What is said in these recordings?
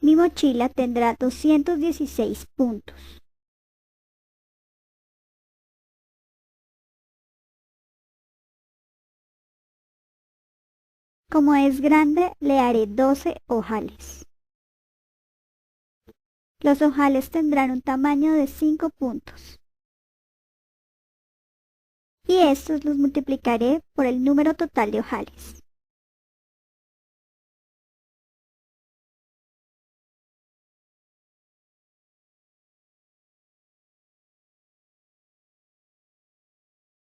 Mi mochila tendrá 216 puntos. Como es grande, le haré 12 ojales. Los ojales tendrán un tamaño de 5 puntos. Y estos los multiplicaré por el número total de ojales.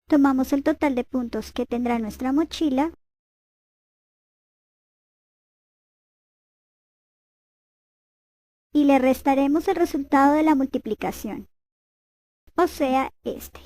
Tomamos el total de puntos que tendrá nuestra mochila y le restaremos el resultado de la multiplicación, o sea, este.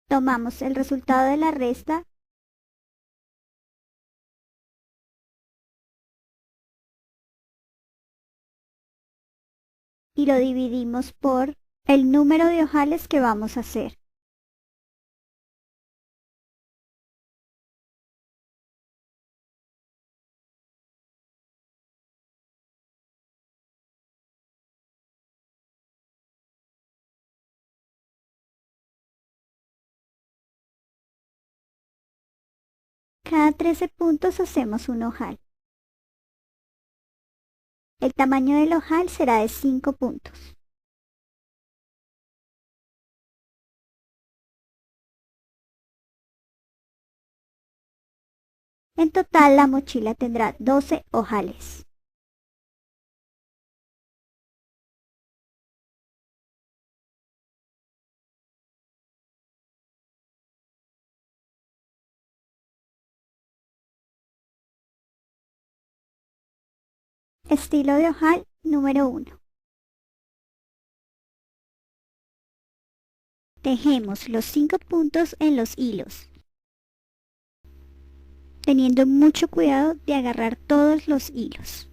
Tomamos el resultado de la resta y lo dividimos por el número de ojales que vamos a hacer. Cada 13 puntos hacemos un ojal. El tamaño del ojal será de 5 puntos. En total la mochila tendrá 12 ojales. Estilo de ojal número 1. Tejemos los 5 puntos en los hilos, teniendo mucho cuidado de agarrar todos los hilos.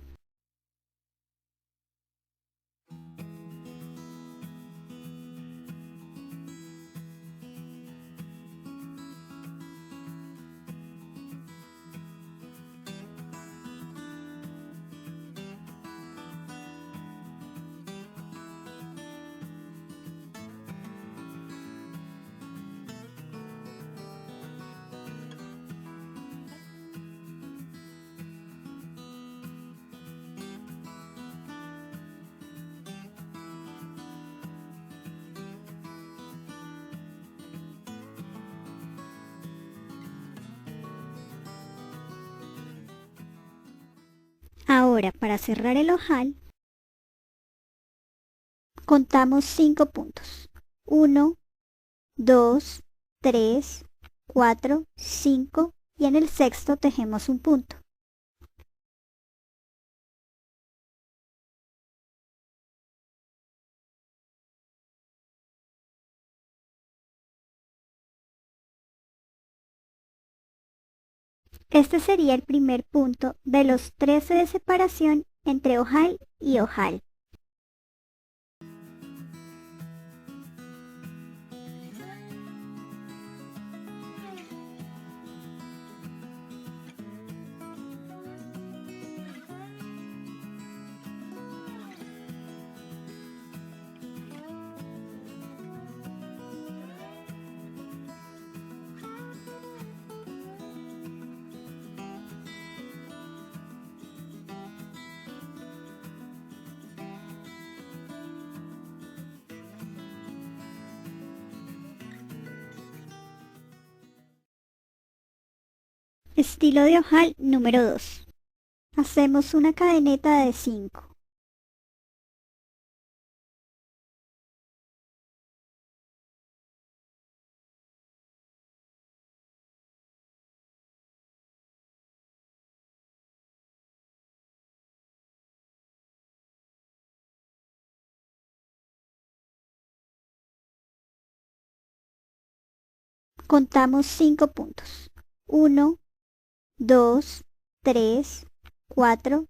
Ahora, para cerrar el ojal, contamos 5 puntos. 1, 2, 3, 4, 5 y en el sexto tejemos un punto. Este sería el primer punto de los 13 de separación entre ojal y ojal. Estilo de ojal número 2. Hacemos una cadeneta de 5. Contamos 5 puntos. 1, 2, 3, 4,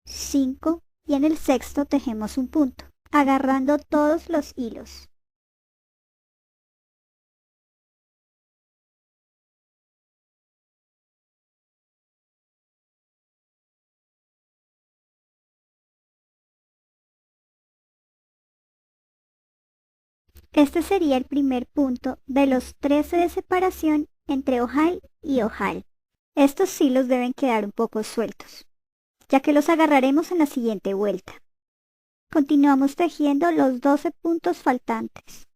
5 y en el sexto tejemos un punto, agarrando todos los hilos. Este sería el primer punto de los 13 de separación entre ojal y ojal. Estos hilos deben quedar un poco sueltos, ya que los agarraremos en la siguiente vuelta. Continuamos tejiendo los 12 puntos faltantes.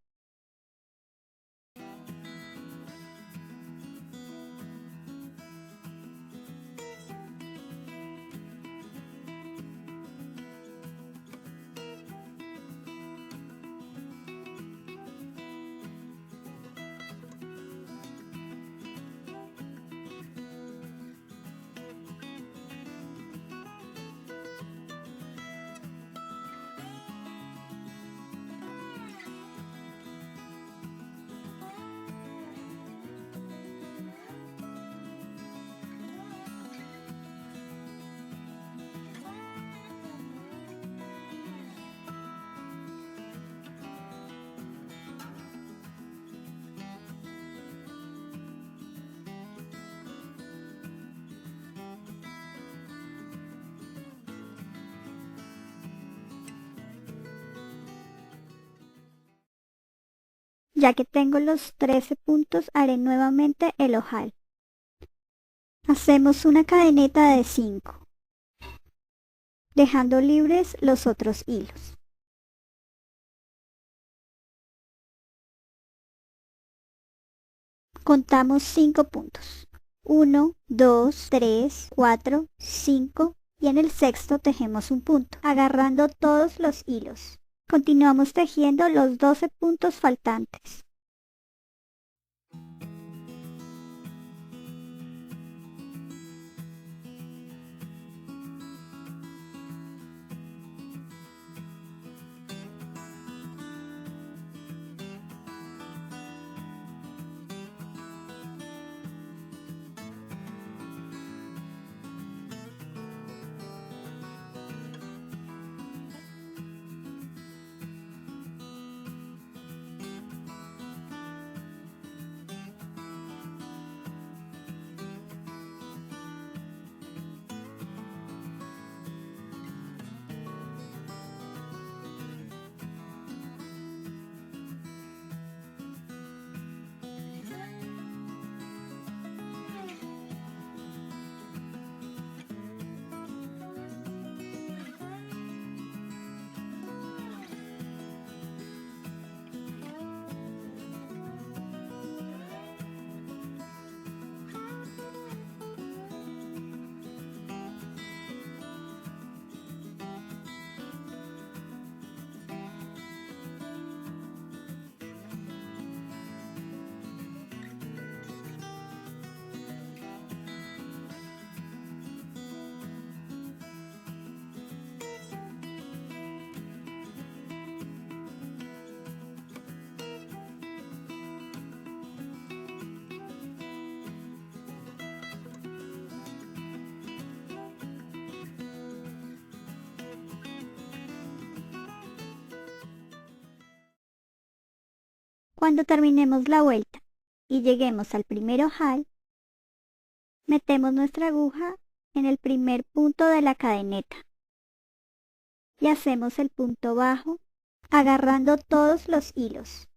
Ya que tengo los 13 puntos, haré nuevamente el ojal. Hacemos una cadeneta de 5, dejando libres los otros hilos. Contamos 5 puntos. 1, 2, 3, 4, 5 y en el sexto tejemos un punto, agarrando todos los hilos. Continuamos tejiendo los 12 puntos faltantes. Cuando terminemos la vuelta y lleguemos al primer ojal, metemos nuestra aguja en el primer punto de la cadeneta y hacemos el punto bajo agarrando todos los hilos.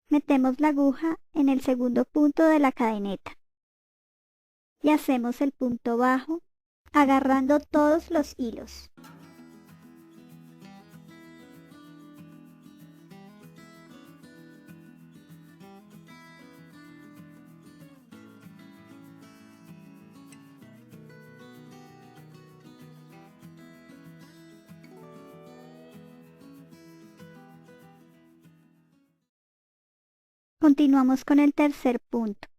Metemos la aguja en el segundo punto de la cadeneta y hacemos el punto bajo agarrando todos los hilos. Continuamos con el tercer punto.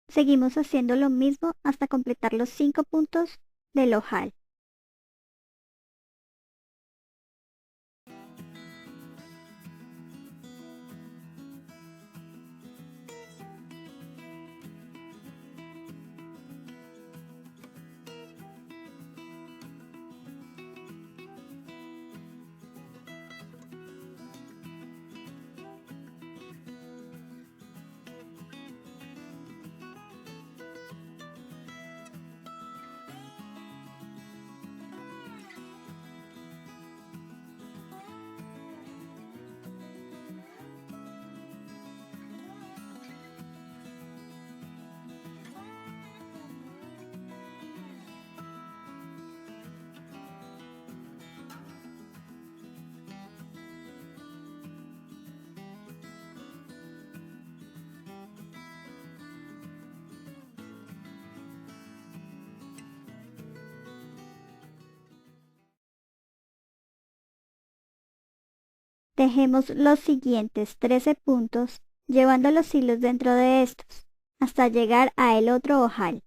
Seguimos haciendo lo mismo hasta completar los 5 puntos del ojal. Tejemos los siguientes 13 puntos llevando los hilos dentro de estos hasta llegar a el otro ojal.